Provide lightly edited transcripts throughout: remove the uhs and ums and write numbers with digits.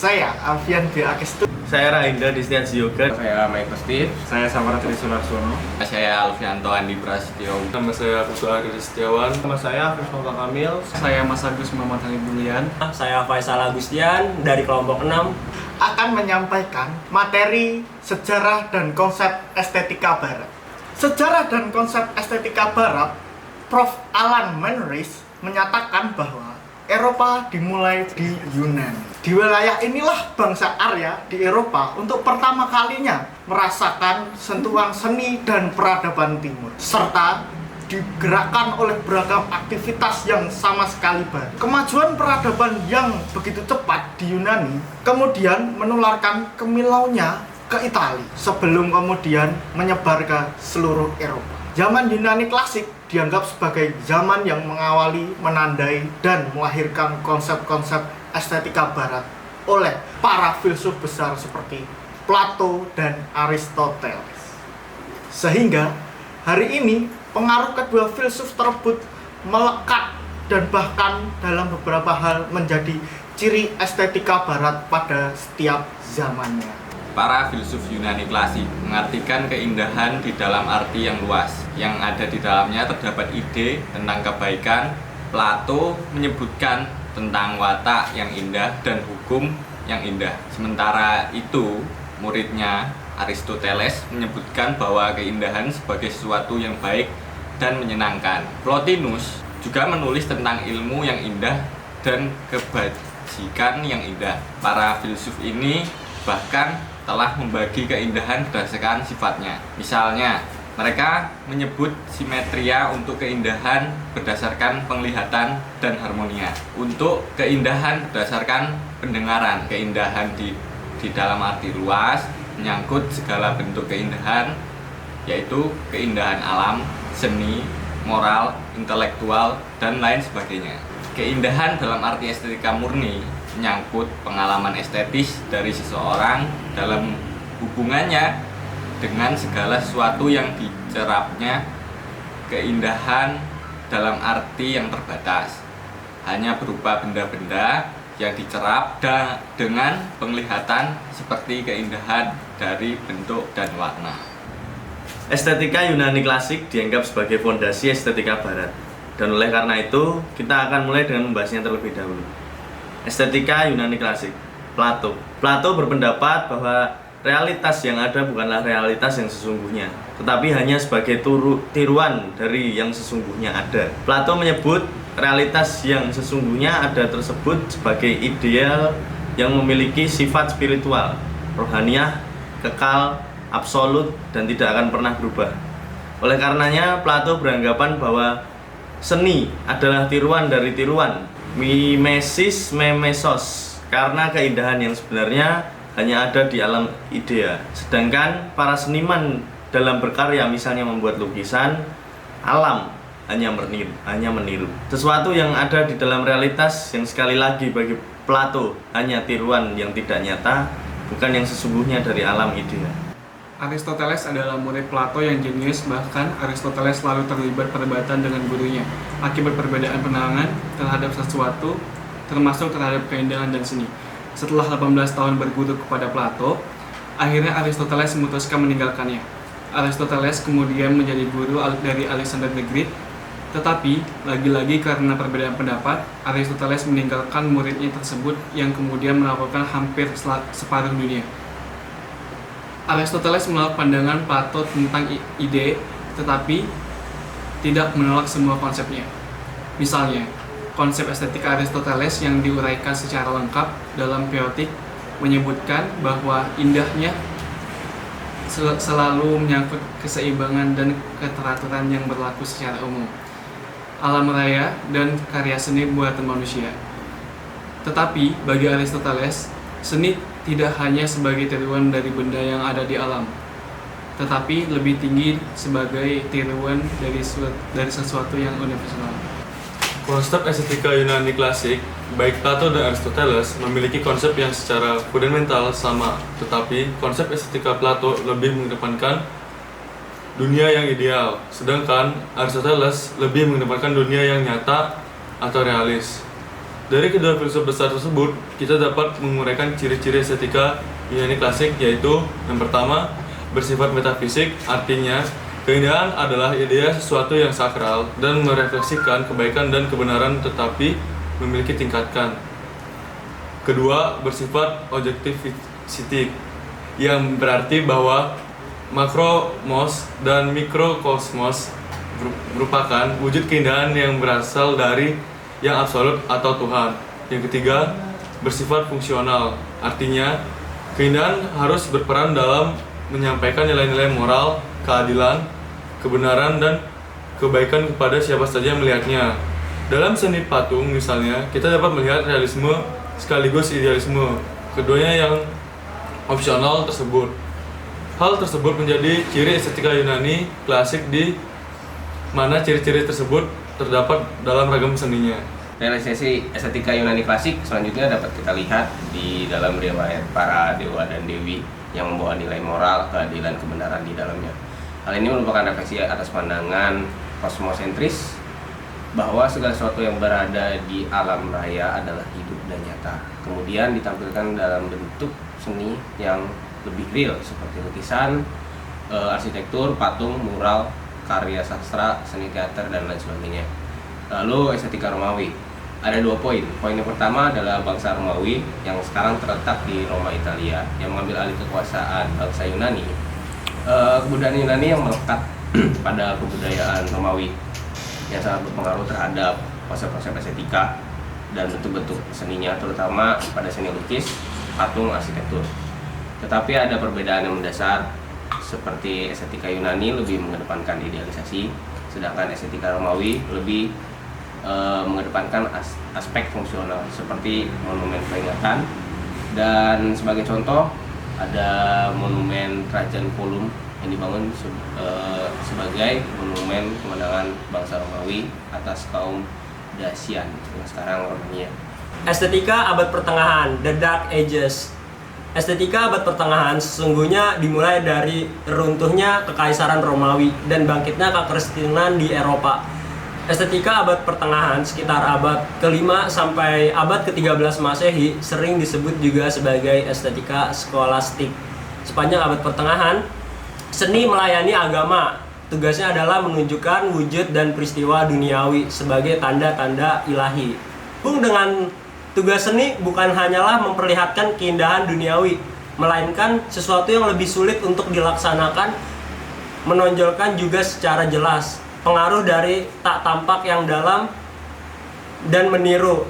Saya Alfian D. Akestu. Saya Rahinda Distiansi Yoga. Saya Mike Steve. Saya Samara Trisunarsono. Saya Alfianto Andi Prasetyo. Nama saya Putu Adi Setiawan. Nama saya Hafiz Moka Kamil. Saya Mas Agus Muhammad Halibulian. Saya Faisal Agustian dari kelompok 6 akan menyampaikan materi sejarah dan konsep estetika barat. Sejarah dan konsep estetika barat, Prof. Alan Menris menyatakan bahwa Eropa dimulai di Yunani. Di wilayah inilah bangsa Arya di Eropa untuk pertama kalinya merasakan sentuhan seni dan peradaban timur, serta digerakkan oleh beragam aktivitas yang sama sekali baru. Kemajuan peradaban yang begitu cepat di Yunani kemudian menularkan kemilaunya ke Italia sebelum kemudian menyebar ke seluruh Eropa. Zaman Yunani klasik dianggap sebagai zaman yang mengawali, menandai, dan melahirkan konsep-konsep estetika barat oleh para filsuf besar seperti Plato dan Aristoteles. Sehingga hari ini pengaruh kedua filsuf tersebut melekat dan bahkan dalam beberapa hal menjadi ciri estetika barat pada setiap zamannya. Para filsuf Yunani klasik mengartikan keindahan di dalam arti yang luas. Yang ada di dalamnya terdapat ide tentang kebaikan. Plato menyebutkan tentang watak yang indah dan hukum yang indah. Sementara itu, muridnya Aristoteles menyebutkan bahwa keindahan sebagai sesuatu yang baik dan menyenangkan. Plotinus juga menulis tentang ilmu yang indah dan kebajikan yang indah. Para filsuf ini bahkan telah membagi keindahan berdasarkan sifatnya. Misalnya, mereka menyebut simetria untuk keindahan berdasarkan penglihatan dan harmonia. Untuk keindahan berdasarkan pendengaran, keindahan di dalam arti luas menyangkut segala bentuk keindahan, yaitu keindahan alam, seni, moral, intelektual, dan lain sebagainya. Keindahan dalam arti estetika murni menyangkut pengalaman estetis dari seseorang dalam hubungannya dengan segala sesuatu yang dicerapnya. Keindahan dalam arti yang terbatas, hanya berupa benda-benda yang dicerap dengan penglihatan seperti keindahan dari bentuk dan warna. Estetika Yunani klasik dianggap sebagai fondasi estetika barat. Dan oleh karena itu, kita akan mulai dengan membahasnya terlebih dahulu. Estetika Yunani klasik, Plato. Plato berpendapat bahwa realitas yang ada bukanlah realitas yang sesungguhnya, tetapi hanya sebagai tiruan dari yang sesungguhnya ada. Plato menyebut realitas yang sesungguhnya ada tersebut sebagai ideal yang memiliki sifat spiritual, rohaniah, kekal, absolut, dan tidak akan pernah berubah. Oleh karenanya, Plato beranggapan bahwa seni adalah tiruan dari tiruan, mimesis memesos, karena keindahan yang sebenarnya hanya ada di alam idea. Sedangkan para seniman dalam berkarya, misalnya membuat lukisan, alam hanya meniru. Sesuatu yang ada di dalam realitas yang sekali lagi bagi Plato hanya tiruan yang tidak nyata, bukan yang sesungguhnya dari alam idea. Aristoteles adalah murid Plato yang jenius, bahkan Aristoteles selalu terlibat perdebatan dengan gurunya akibat perbedaan pandangan terhadap sesuatu, termasuk terhadap keindahan dan seni. Setelah 18 tahun berguru kepada Plato, akhirnya Aristoteles memutuskan meninggalkannya. Aristoteles kemudian menjadi guru dari Alexander the Great, tetapi lagi-lagi karena perbedaan pendapat, Aristoteles meninggalkan muridnya tersebut yang kemudian melakukan hampir separuh dunia. Aristoteles menolak pandangan Plato tentang ide, tetapi tidak menolak semua konsepnya. Misalnya, konsep estetika Aristoteles yang diuraikan secara lengkap dalam Poetik menyebutkan bahwa indahnya selalu menyangkut keseimbangan dan keteraturan yang berlaku secara umum, alam raya, dan karya seni buatan manusia. Tetapi bagi Aristoteles, seni tidak hanya sebagai tiruan dari benda yang ada di alam, tetapi lebih tinggi sebagai tiruan dari sesuatu yang universal. Konsep estetika Yunani klasik, baik Plato dan Aristoteles, memiliki konsep yang secara fundamental sama, tetapi konsep estetika Plato lebih mengedepankan dunia yang ideal, sedangkan Aristoteles lebih mengedepankan dunia yang nyata atau realis. Dari kedua filsuf besar tersebut, kita dapat menguraikan ciri-ciri estetika Yunani klasik, yaitu yang pertama, bersifat metafisik, artinya keindahan adalah idea sesuatu yang sakral dan merefleksikan kebaikan dan kebenaran tetapi memiliki tingkatan. Kedua, bersifat objektivistik, yang berarti bahwa makromos dan mikrokosmos merupakan wujud keindahan yang berasal dari yang absolut atau Tuhan. Yang ketiga, bersifat fungsional, artinya keindahan harus berperan dalam menyampaikan nilai-nilai moral, keadilan, kebenaran, dan kebaikan kepada siapa saja yang melihatnya. Dalam seni patung misalnya, kita dapat melihat realisme sekaligus idealisme, keduanya yang opsional tersebut. Hal tersebut menjadi ciri estetika Yunani klasik di mana ciri-ciri tersebut terdapat dalam ragam seninya. Realisasi estetika Yunani klasik selanjutnya dapat kita lihat di dalam riwayat para dewa dan dewi yang membawa nilai moral, keadilan, kebenaran di dalamnya. Hal ini merupakan refleksi atas pandangan kosmosentris bahwa segala sesuatu yang berada di alam raya adalah hidup dan nyata. Kemudian ditampilkan dalam bentuk seni yang lebih real seperti lukisan, arsitektur, patung, mural, karya sastra, seni teater, dan lain sebagainya. Lalu estetika Romawi. Ada 2 poin. Poin yang pertama adalah bangsa Romawi yang sekarang terletak di Roma, Italia, yang mengambil alih kekuasaan bangsa Yunani. Kebudayaan Yunani yang melekat pada kebudayaan Romawi yang sangat berpengaruh terhadap konsep-konsep estetika dan bentuk-bentuk seninya, terutama pada seni lukis, patung, arsitektur. Tetapi ada perbedaan yang mendasar, seperti estetika Yunani lebih mengedepankan idealisasi, sedangkan estetika Romawi lebih mengedepankan aspek fungsional seperti monumen peringatan. Dan sebagai contoh ada monumen Kerajaan Kolum yang dibangun sebagai monumen kemenangan bangsa Romawi atas kaum Dacian yang sekarang Romania. Estetika abad pertengahan, The Dark Ages. Estetika abad pertengahan sesungguhnya dimulai dari runtuhnya Kekaisaran Romawi dan bangkitnya kekristenan di Eropa. Estetika abad pertengahan sekitar abad ke-5 sampai abad ke-13 Masehi sering disebut juga sebagai estetika skolastik. Sepanjang abad pertengahan, seni melayani agama. Tugasnya adalah menunjukkan wujud dan peristiwa duniawi sebagai tanda-tanda ilahi. Dengan tugas seni bukan hanyalah memperlihatkan keindahan duniawi, melainkan sesuatu yang lebih sulit untuk dilaksanakan, menonjolkan juga secara jelas pengaruh dari tak tampak yang dalam dan meniru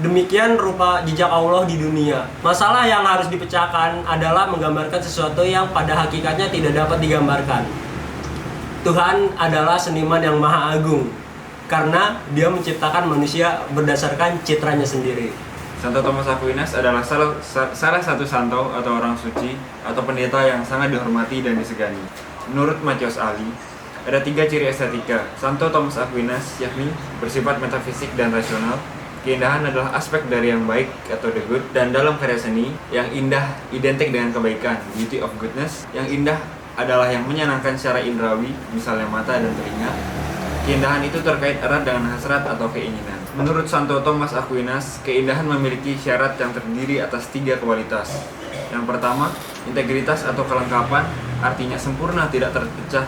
demikian rupa jejak Allah di dunia. Masalah yang harus dipecahkan adalah menggambarkan sesuatu yang pada hakikatnya tidak dapat digambarkan. Tuhan adalah seniman yang maha agung karena dia menciptakan manusia berdasarkan citranya sendiri. Santo Thomas Aquinas adalah salah satu santo atau orang suci atau pendeta yang sangat dihormati dan disegani. Menurut Matthias Ali, ada 3 ciri estetika Santo Thomas Aquinas, yakni bersifat metafisik dan rasional. Keindahan adalah aspek dari yang baik atau the good, dan dalam karya seni, yang indah identik dengan kebaikan, beauty of goodness. Yang indah adalah yang menyenangkan secara indrawi, misalnya mata dan telinga. Keindahan itu terkait erat dengan hasrat atau keinginan. Menurut Santo Thomas Aquinas, keindahan memiliki syarat yang terdiri atas 3 kualitas. Yang pertama, integritas atau kelengkapan, artinya sempurna, tidak terpecah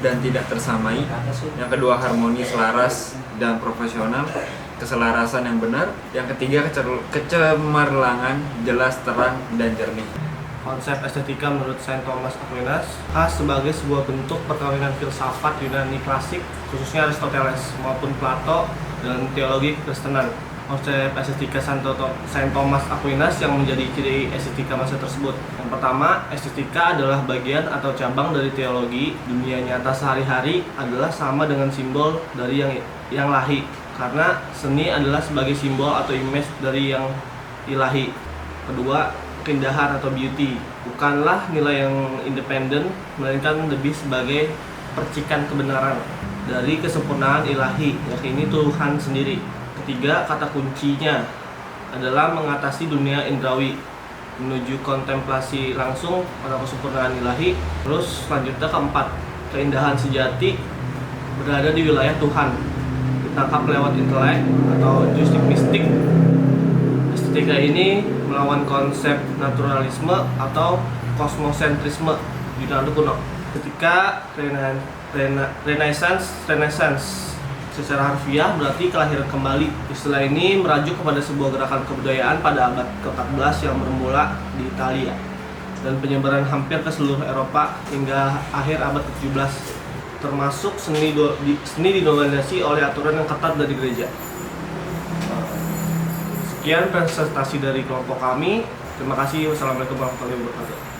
dan tidak tersamai. Yang kedua, harmoni, selaras dan profesional, keselarasan yang benar. Yang ketiga, kecemerlangan, jelas, terang, dan jernih. Konsep estetika menurut Saint Thomas Aquinas khas sebagai sebuah bentuk perkawinan filsafat Yunani klasik, khususnya Aristoteles maupun Plato, dan teologi Kristenan. Konsep estetika Saint Thomas Aquinas yang menjadi ciri estetika masa tersebut. Yang pertama, estetika adalah bagian atau cabang dari teologi. Dunia nyata sehari-hari adalah sama dengan simbol dari yang ilahi, karena seni adalah sebagai simbol atau image dari yang ilahi. Kedua, keindahan atau beauty bukanlah nilai yang independen, melainkan lebih sebagai percikan kebenaran dari kesempurnaan ilahi, yakni Tuhan sendiri. Ketiga, kata kuncinya adalah mengatasi dunia indrawi menuju kontemplasi langsung pada kesempurnaan ilahi. Terus selanjutnya keempat, keindahan sejati berada di wilayah Tuhan. tangkap lewat intelek atau justik mistik. Estetika ini melawan konsep naturalisme atau kosmosentrisme Yunani kuno. Ketika Renaissance secara harfiah berarti kelahiran kembali. Istilah ini merajuk kepada sebuah gerakan kebudayaan pada abad ke-14 yang bermula di Italia dan penyebaran hampir ke seluruh Eropa hingga akhir abad ke-17, termasuk seni didominasi oleh aturan yang ketat dari gereja. Sekian presentasi dari kelompok kami. Terima kasih. Wassalamualaikum warahmatullahi wabarakatuh.